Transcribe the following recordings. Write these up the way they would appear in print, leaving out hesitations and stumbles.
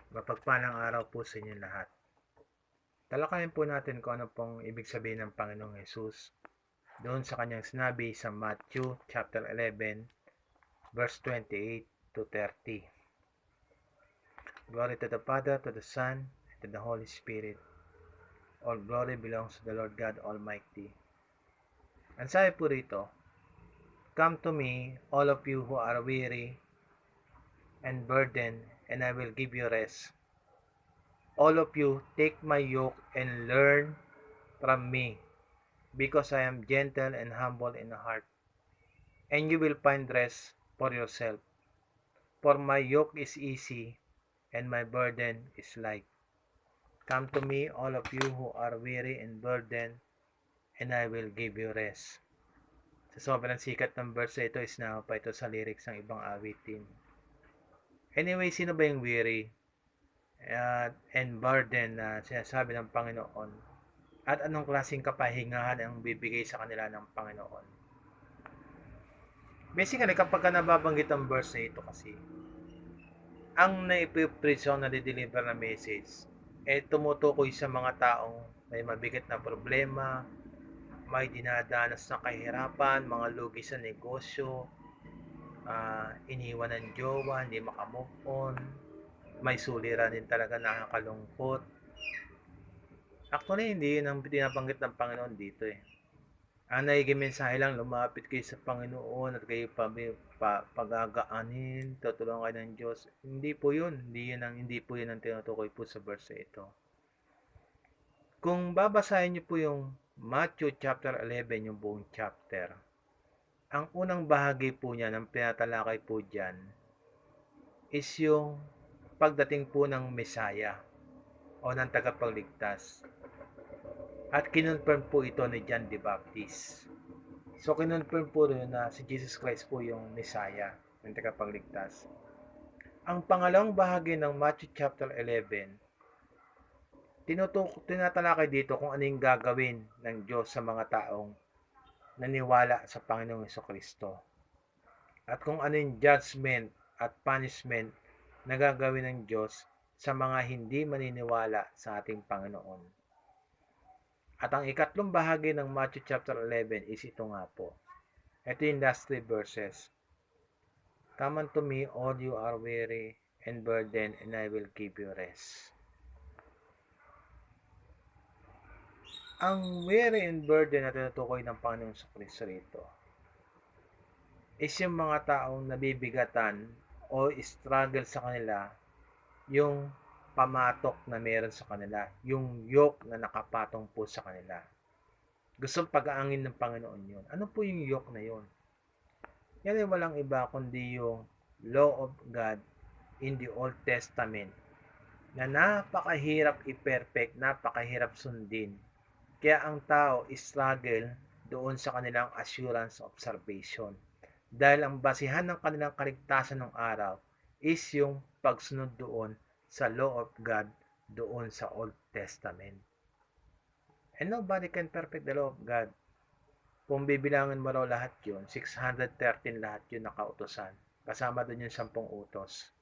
Mapagpalang araw po sa inyo lahat. Talakayin po natin kung ano pong ibig sabihin ng Panginoong Hesus doon sa kanyang sinabi sa Matthew chapter 11 verse 28 to 30. Glory to the Father, to the Son, and to the Holy Spirit. All glory belongs to the Lord God Almighty. Ang sabi po rito, "Come to me, all of you who are weary and burdened, and I will give you rest. All of you, take my yoke and learn from me, because I am gentle and humble in heart, and you will find rest for yourself. For my yoke is easy, and my burden is light. Come to me, all of you who are weary and burdened, and I will give you rest." Sa sobrang sikat ng verse ito, isnama pa ito sa lyrics ng ibang awitin. Anyway, sino ba yung weary and burden na sinasabi ng Panginoon? At anong klaseng kapahingahan ang bibigay sa kanila ng Panginoon? Basically, kapag ka nababanggit ang verse na ito kasi, ang naipipreach o nade-deliver na message, tumutukoy sa mga taong may mabigat na problema, may dinadanas na kahirapan, mga lugi sa negosyo, iniwan ng jowa, hindi makamove on, may suliranin din talaga nakakalungkot. Actually, hindi yun ang binabanggit ng Panginoon dito eh. Ang nagiging mensahe lang, lumapit kayo sa Panginoon at kayo pagagaanin, tutulungan kayo ng Diyos. Hindi po yun. Hindi po yun ang tinutukoy po sa verse ito. Kung babasahin niyo po yung Matthew chapter 11, yung buong chapter, ang unang bahagi po niya ng pinatalakay po dyan is yung pagdating po ng Messiah o ng tagapagligtas. At kinonfirm po ito ni John the Baptist. So, kinonfirm po rin na si Jesus Christ po yung Messiah, yung tagapagligtas. Ang pangalawang bahagi ng Matthew chapter 11, tinatalakay dito kung ano yung gagawin ng Diyos sa mga taong naniwala sa Panginoong Jesucristo. At kung ano yung judgment at punishment na gagawin ng Diyos sa mga hindi maniniwala sa ating Panginoon. At ang ikatlong bahagi ng Matthew chapter 11 is ito nga po. Ito yung last 3 verses. "Come unto me, all you are weary and burdened, and I will give you rest." Ang weary and burden na tinutukoy ng Panginoong Jesucristo rito is yung mga taong nabibigatan o struggle sa kanila yung pamatok na meron sa kanila, yung yoke na nakapatong po sa kanila. Gustong pag-aangin ng Panginoon yun. Ano po yung yoke na yun? Yan ay walang iba kundi yung law of God in the Old Testament na napakahirap i-perfect, napakahirap sundin. Kaya ang tao struggle doon sa kanilang assurance of salvation. Dahil ang basihan ng kanilang kaligtasan ng araw is yung pagsunod doon sa law of God doon sa Old Testament. And nobody can perfect the law of God. Kung bibilangan mo raw lahat yun, 613 lahat yun nakautosan. Kasama doon yung 10 utos.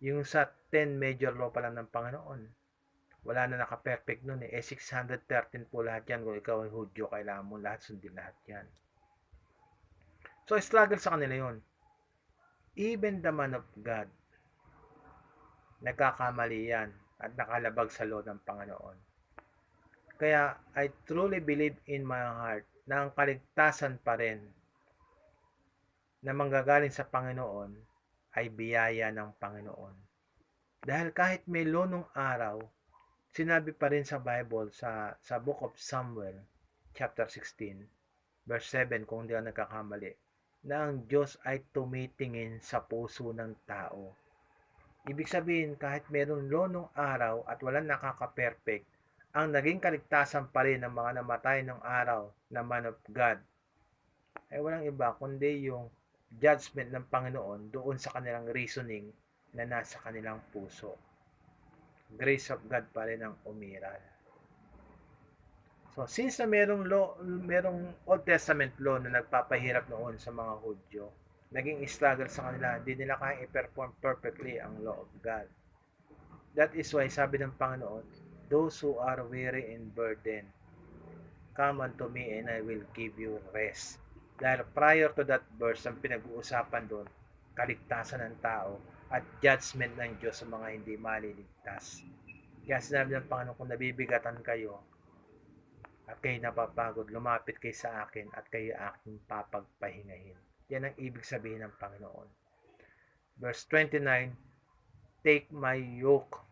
Yung sa 10 major law pa lang ng Panginoon, wala na naka-perfect nun eh. 613 po lahat yan. Kung ikaw ay Hudyo, kailangan mo lahat sundin lahat yan. So, struggle sa kanila yun. Even the man of God, nagkakamali yan at nakalabag sa law ng Panginoon. Kaya, I truly believe in my heart na ang kaligtasan pa rin na manggagaling sa Panginoon ay biyaya ng Panginoon. Dahil kahit may law nung araw, sinabi pa rin sa Bible sa Book of Samuel chapter 16 verse 7 kung hindi ako nagkakamali, na ang Diyos ay tumitingin sa puso ng tao. Ibig sabihin, kahit meron law nung araw at walang nakaka-perfect, ang naging kaligtasan pa rin ng mga namatay ng araw na man of God ay walang iba kundi yung judgment ng Panginoon doon sa kanilang reasoning na nasa kanilang puso. Grace of God pa rin ang umiral. So, since na merong Old Testament law na nagpapahirap noon sa mga Hudyo, naging struggle sa kanila, hindi nila kaya i-perform perfectly ang law of God. That is why sabi ng Panginoon, those who are weary and burdened, come unto me and I will give you rest. Dahil prior to that verse, ang pinag-uusapan doon, kaligtasan ng tao at judgment ng Diyos sa mga hindi maliligtas. Kaya sinabi ng Panginoon, kung nabibigatan kayo at kayo napapagod, lumapit kayo sa akin at kayo aking papagpahingahin. Yan ang ibig sabihin ng Panginoon. Verse 29, take my yoke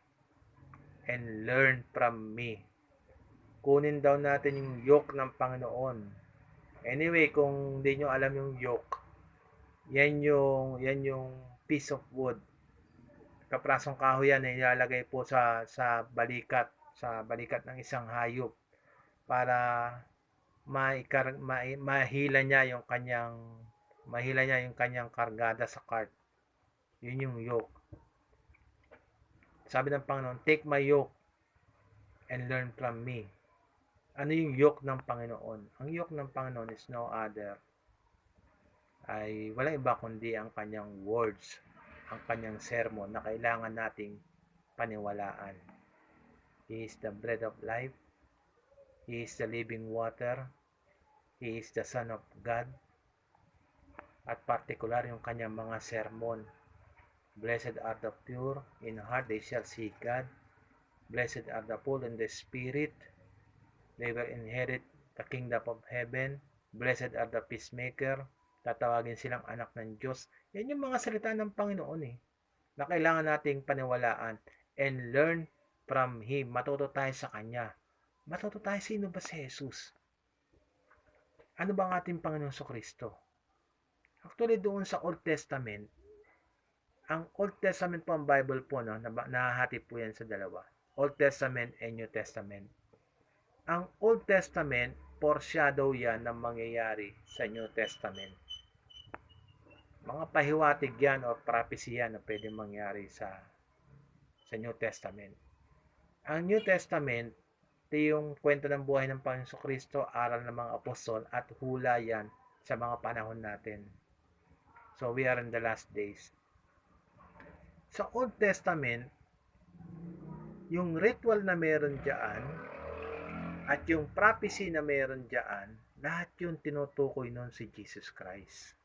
and learn from me. Kunin daw natin yung yoke ng Panginoon. Anyway, kung hindi nyo alam yung yoke, yan yung piece of wood. Kaprasong kahoy yan, ilalagay po sa balikat ng isang hayop para mahila niya yung kanyang kargada sa cart. Yun yung yoke. Sabi ng Panginoon, take my yoke and learn from me. Ano yung yoke ng Panginoon? Ang yoke ng Panginoon is no other. Ay walang iba kundi ang kanyang words, ang kanyang sermon na kailangan nating paniwalaan. He is the bread of life. He is the living water. He is the Son of God. At partikular yung kanyang mga sermon. Blessed are the pure in heart, they shall see God. Blessed are the poor in the spirit, they will inherit the kingdom of heaven. Blessed are the peacemaker, tatawagin silang anak ng Diyos. Yan yung mga salita ng Panginoon na kailangan nating paniwalaan and learn from Him. Matuto tayo sa Kanya. Matuto tayo, sino ba si Jesus? Ano ba ang ating Panginoon sa Kristo? Actually, doon sa Old Testament, ang Old Testament po, ang Bible po, nahahati po yan sa dalawa. Old Testament and New Testament. Ang Old Testament, foreshadow yan ng mangyayari sa New Testament. Mga pahiwatig yan o prophecy yan na pwede mangyari sa New Testament. Ang New Testament, ito yung kwento ng buhay ng Panginoon Kristo, aral ng mga apostol at hula yan sa mga panahon natin. So we are in the last days. Sa Old Testament, yung ritual na meron dyan at yung prophecy na meron dyan, lahat yung tinutukoy nun si Jesus Christ.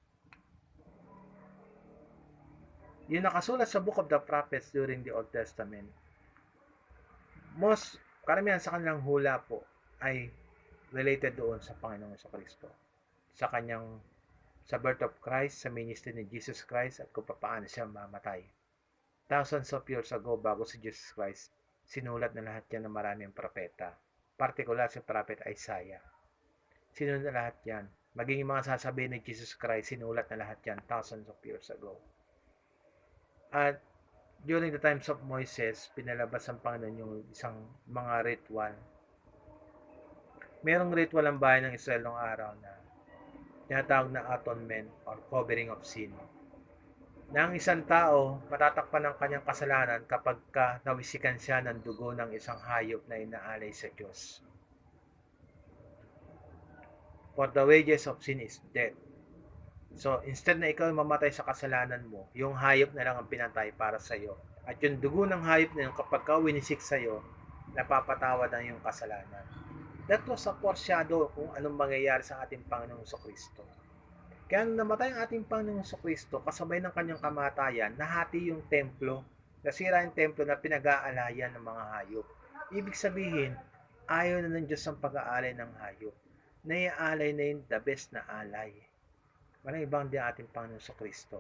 Yung nakasulat sa Book of the Prophets during the Old Testament, karamihan sa kanilang hula po ay related doon sa Panginoon sa Kristo. Sa birth of Christ, sa ministry ni Jesus Christ at kung paano siya mamatay. Thousands of years ago, bago si Jesus Christ, sinulat na lahat yan ng maraming propeta. Partikular si Prophet Isaiah. Sinulat na lahat yan. Maging mga sasabihin ni Jesus Christ, sinulat na lahat yan thousands of years ago. At during the times of Moses, pinalabas ang Panginoon yung isang mga ritual. Merong ritual ang bayan ng Israel noong araw na tinatawag na atonement or covering of sin. Na ang isang tao matatakpan ng kanyang kasalanan kapag nawisikan siya ng dugo ng isang hayop na inaalay sa Diyos. For the wages of sin is death. So, instead na ikaw mamatay sa kasalanan mo, yung hayop na lang ang pinatay para sa iyo. At yung dugo ng hayop na yun, kapag ka winisik sa iyo, napapatawad na yung kasalanan. That was a foreshadow kung anong mangyayari sa ating Panginoong Kristo. Kaya nung namatay ang ating Panginoong Kristo, kasabay ng kanyang kamatayan, nahati yung templo, nasira yung templo na pinag-aalayan ng mga hayop. Ibig sabihin, ayaw na ng Diyos ang pag-aalay ng hayop. Naiaalay na yung the best na alay. Walang ibang di ating Panginoon Kristo.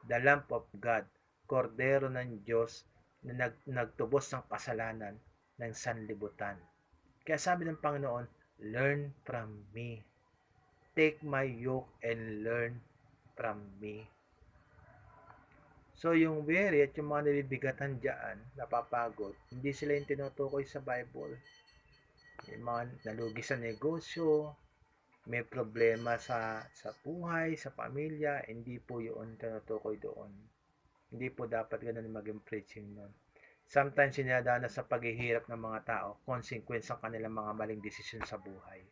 The Lamb of God, kordero ng Diyos na nagtubos ng kasalanan ng sanlibutan. Kaya sabi ng Panginoon, learn from me. Take my yoke and learn from me. So yung weary at yung mga nabibigatan dyan, napapagod, hindi sila yung tinutukoy sa Bible. Yung mga nalugi sa negosyo, may problema sa buhay, sa pamilya, hindi po yun tinutukoy doon. Hindi po dapat ganun maging preaching nun. Sometimes sinadana sa paghihirap ng mga tao, consequence ang kanilang mga maling desisyon sa buhay.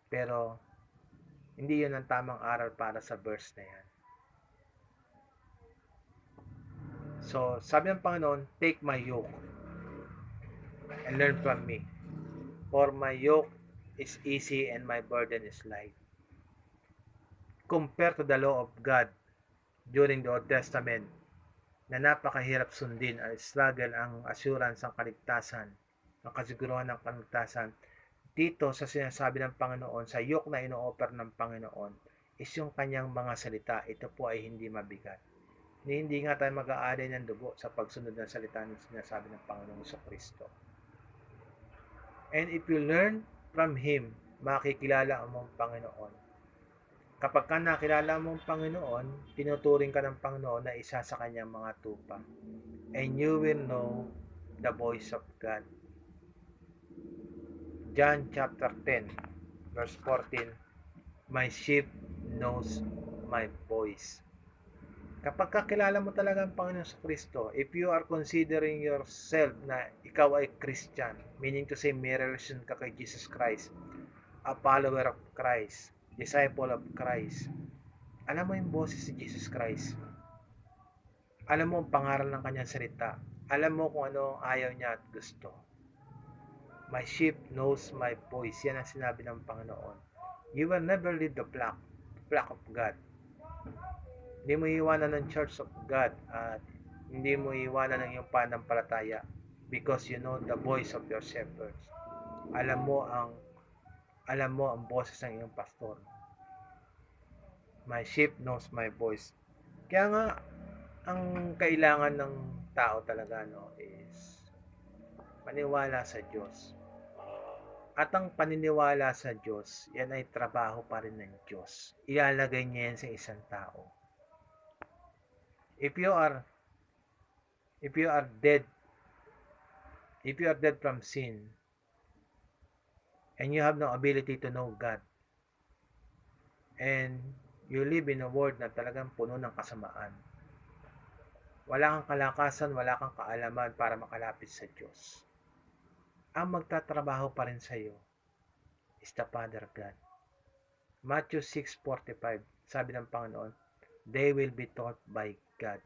Pero hindi yun ang tamang aral para sa verse na yan. So, sabi ng Panginoon, take my yoke and learn from me. For my yoke is easy and my burden is light. Compared to the law of God during the Old Testament, na napakahirap sundin ang struggle, ang assurance ng kaligtasan, ang kasiguruhan ng kaligtasan, dito sa sinasabi ng Panginoon, sa yoke na ino-offer ng Panginoon, is yung kanyang mga salita. Ito po ay hindi mabigat. Hindi nga tayo mag-aalay ng dugo sa pagsunod ng salita ng sinasabi ng Panginoong Kristo. And if you learn from Him, makikilala mo ang Panginoon. Kapag ka nakilala mo ang Panginoon, tinuturing ka ng Panginoon na isa sa kanyang mga tupa. And you will know the voice of God. John chapter 10, verse 14, my sheep knows my voice. Kapag kakilala mo talaga ang Panginoon sa Kristo, if you are considering yourself na ikaw ay Christian, meaning to say may relation ka kay Jesus Christ, a follower of Christ, disciple of Christ, alam mo yung boses si Jesus Christ. Alam mo ang pangaral ng kanyang salita. Alam mo kung ano ayaw niya at gusto. My sheep knows my voice. Yan ang sinabi ng Panginoon. You will never leave the flock of God. Hindi mo iwanan ng church of God at hindi mo iwanan ng iyong pananampalataya because you know the voice of your shepherds. Alam mo ang boses ng iyong pastor. My sheep knows my voice. Kaya nga ang kailangan ng tao talaga is maniwala sa Diyos. At ang paniniwala sa Diyos, yan ay trabaho pa rin ng Diyos. Ilalagay niya yan sa isang tao. If you are dead from sin, and you have no ability to know God, and you live in a world na talagang puno ng kasamaan, wala kang kalakasan, wala kang kaalaman para makalapit sa Diyos. Ang magtatrabaho pa rin sa iyo is the Father God. Matthew 6:45, sabi ng Panginoon, they will be taught by God.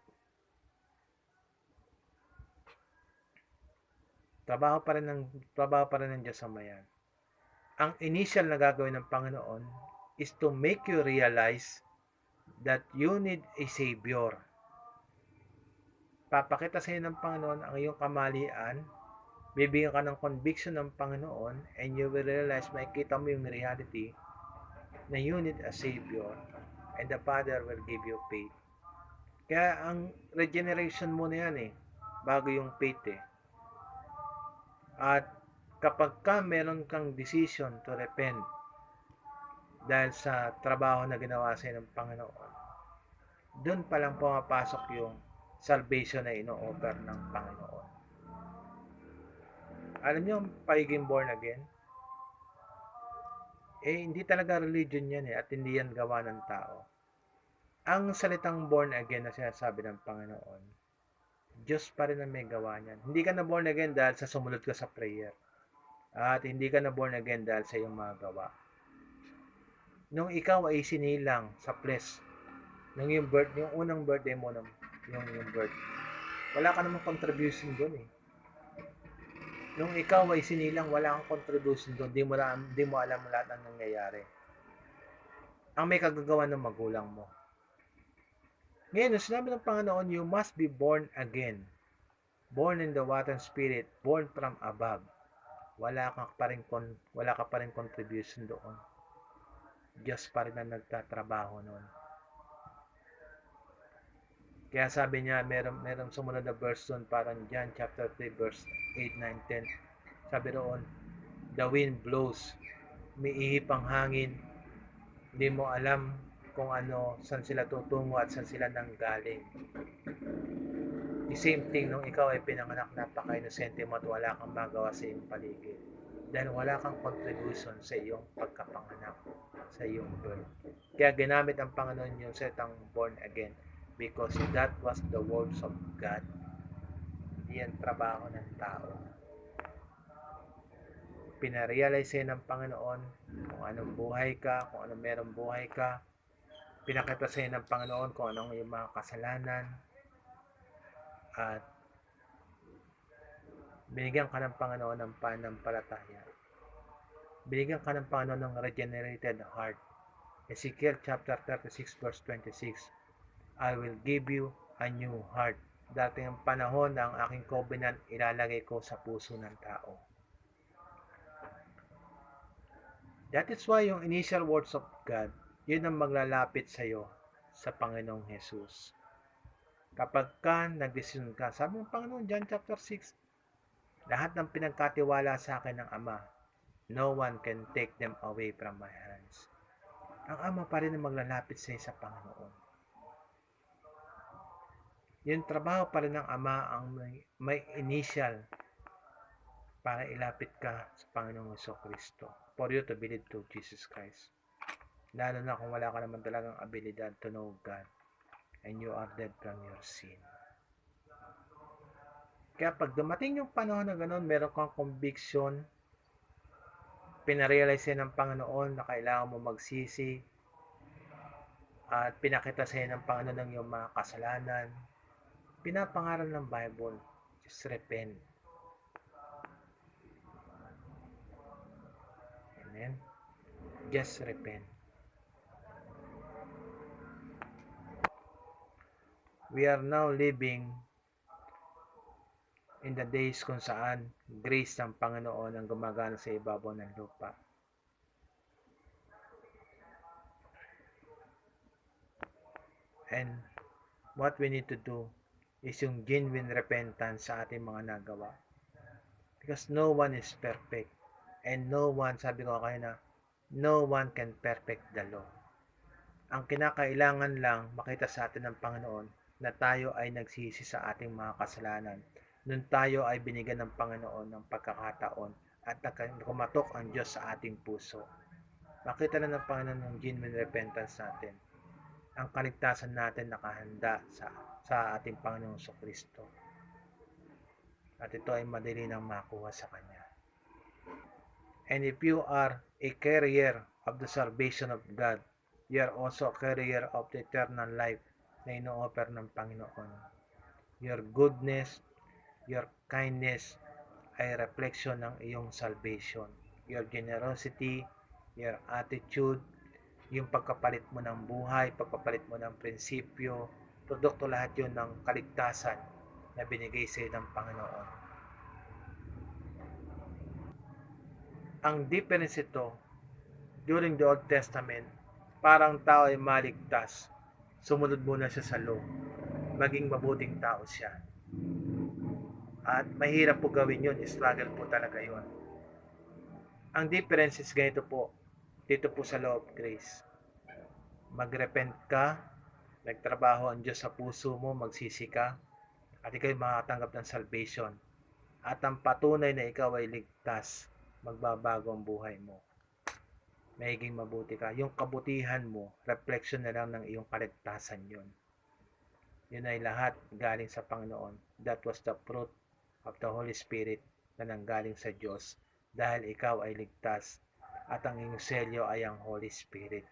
Trabaho pa rin ng Diyos sa mayan. Ang initial na gagawin ng Panginoon is to make you realize that you need a Savior. Papakita sa iyo ng Panginoon ang iyong kamalian, bibigyan ka ng conviction ng Panginoon, and you will realize, makikita mo yung reality na you need a Savior, and the Father will give you faith. Kaya ang regeneration mo na yan bago yung faith At kapag ka meron kang decision to repent dahil sa trabaho na ginawa sa ng Panginoon, doon pa lang pumapasok yung salvation na ino-offer ng Panginoon. Alam niyo ang pagiging born again? Hindi talaga religion yan at hindi yan gawa ng tao. Ang salitang born again na sinasabi ng Panginoon, Diyos pa rin ang may gawa niyan. Hindi ka na born again dahil sa sumunod ka sa prayer. At hindi ka na born again dahil sa iyong mga gawa. Nung ikaw ay sinilang sa flesh, nung yung unang birthday mo, yung birth, wala ka namang contribution doon Nung ikaw ay sinilang, wala kang contribution doon. Di mo alam lahat ng nangyayari. Ang may kagagawa ng magulang mo. Ngayon, sinabi ng Panginoon, you must be born again. Born in the water and spirit, born from above. Wala ka pa rin contribution doon. Diyos pa rin ang nagtatrabaho noon. Kaya sabi niya, meron sumunod na verse doon, parang John chapter 3, verse 8, 9, 10. Sabi roon, the wind blows, umiihip ang hangin, hindi mo alam kung saan sila tutungo at saan sila nanggaling. The same thing nung ikaw ay pinanganak, napaka-inosente mo at wala kang magawa sa iyong paligid. Dahil wala kang contribution sa iyong pagkapanganak, sa iyong birth. Kaya ginamit ang Panginoon yung setang born again. Because that was the words of God. Hindi yan trabaho ng tao. Pinarealize ng Panginoon kung anong buhay ka, kung anong merong buhay ka. Pinakita sa ng Panginoon kung anong yung mga kasalanan. at binigyan ka ng Panginoon ng pananampalataya. Binigyan ka ng Panginoon ng regenerated heart. Ezekiel chapter 36 verse 26, I will give you a new heart. Dating ang panahon na ang aking covenant ilalagay ko sa puso ng tao. That is why yung initial words of God, yun ang maglalapit sa iyo sa Panginoong Jesus. Kapag ka nagdesisyon ka, sabi ng Panginoon, John chapter 6, lahat ng pinagkatiwala sa akin ng Ama, no one can take them away from my hands. Ang Ama pa rin ang maglalapit sa iyo sa Panginoon. Yung trabaho pa rin ng Ama ang may initial para ilapit ka sa Panginoong Jesucristo for you to believe to Jesus Christ. Lalo na kung wala ka naman talagang abilidad to know God and you are dead from your sin. Kaya pag dumating yung panahon na gano'n, meron kang conviction, pinarealize ng Panginoon na kailangan mo magsisi, at pinakita sa iyo ng Panginoon ng iyong mga kasalanan, pinapangaral ng Bible, just repent. Amen? Just repent. We are now living in the days kung saan grace ng Panginoon ang gumagana sa ibabaw ng lupa. And what we need to do is yung genuine repentance sa ating mga nagawa. Because no one is perfect. And no one, sabi ko kayo na, no one can perfect the law. Ang kinakailangan lang makita sa atin ng Panginoon na tayo ay nagsisi sa ating mga kasalanan. Nung tayo ay binigyan ng Panginoon ng pagkakataon at kumatok ang Diyos sa ating puso. Makita na ng Panginoon ng genuine repentance natin. Ang kaligtasan natin nakahanda sa ating Panginoong Jesucristo. At ito ay madali nang makuha sa Kanya. And if you are a carrier of the salvation of God, you are also a carrier of the eternal life na ino-offer ng Panginoon. Your goodness, your kindness ay reflection ng iyong salvation. Your generosity, your attitude, yung pagkapalit mo ng buhay, pagkapalit mo ng prinsipyo, produkto lahat yun ng kaligtasan na binigay sa iyo ng Panginoon. Ang difference ito, during the Old Testament, parang tao ay maligtas, sumunod muna siya sa law, maging mabuting tao siya. At mahirap po gawin yun, struggle po talaga yun. Ang difference is ganito po, dito po sa law of grace. Magrepent ka, nagtrabaho ang Diyos sa puso mo, magsisi ka, at ikaw ay makatanggap ng salvation. At ang patunay na ikaw ay ligtas, magbabago ang buhay mo. Magiging mabuti ka. Yung kabutihan mo, reflection na lang ng iyong kaligtasan yun. Yun ay lahat galing sa Panginoon. That was the fruit of the Holy Spirit na nanggaling sa Diyos dahil ikaw ay ligtas at ang iyong selyo ay ang Holy Spirit.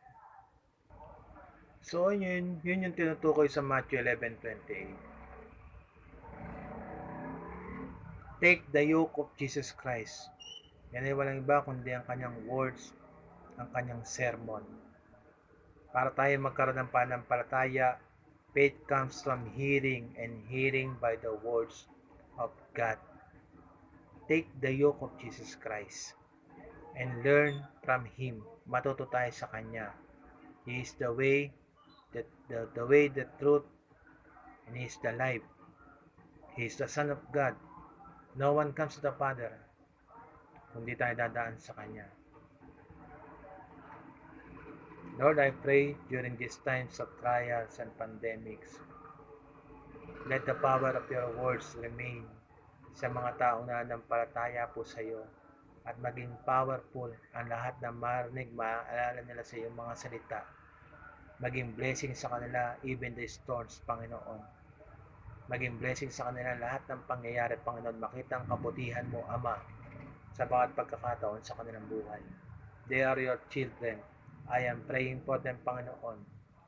So yun yung tinutukoy sa Matthew 11:28. Take the yoke of Jesus Christ. Yan ay walang iba kundi ang kanyang words, ang kanyang sermon. Para tayo magkaroon ng pananampalataya, faith comes from hearing and hearing by the words of God. Take the yoke of Jesus Christ and learn from Him. Matuto tayo sa Kanya. He is the way, the way, the truth, and He is the life. He is the Son of God. No one comes to the Father kundi tayo dadaan sa Kanya. Lord, I pray during these times of trials and pandemics, let the power of your words remain sa mga taong nananampalataya po sa iyo at maging powerful ang lahat na marinig, maaalala nila sa iyong mga salita. Maging blessing sa kanila even the storms, Panginoon. Maging blessing sa kanila lahat ng pangyayari, Panginoon. Makita ang kabutihan mo, Ama, sa bawat pagkakataon sa kanilang buhay. They are your children. I am praying for them, Panginoon.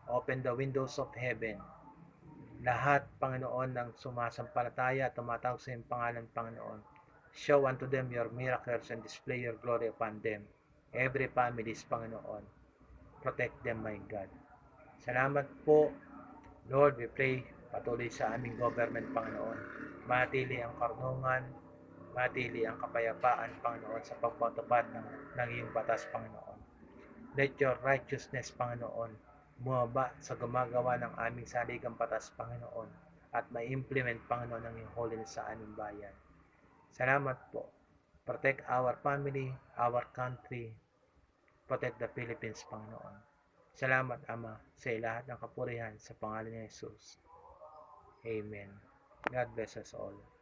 Open the windows of heaven. lahat, Panginoon, ng sumasampalataya at tumatawag sa iyong pangalan, Panginoon. Show unto them your miracles and display your glory upon them. Every families, Panginoon. Protect them, my God. Salamat po, Lord. We pray patuloy sa aming government, Panginoon. Matili ang karunungan, matili ang kapayapaan, Panginoon, sa pagpatupad ng iyong batas, Panginoon. Let your righteousness, Panginoon, bumaba sa gumagawa ng aming saligang batas, Panginoon, at ma-implement, Panginoon, ng iyong holiness sa aming bayan. Salamat po. Protect our family, our country. Protect the Philippines, Panginoon. Salamat, Ama, sa lahat ng kapurihan sa pangalan ni Jesus. Amen. God bless us all.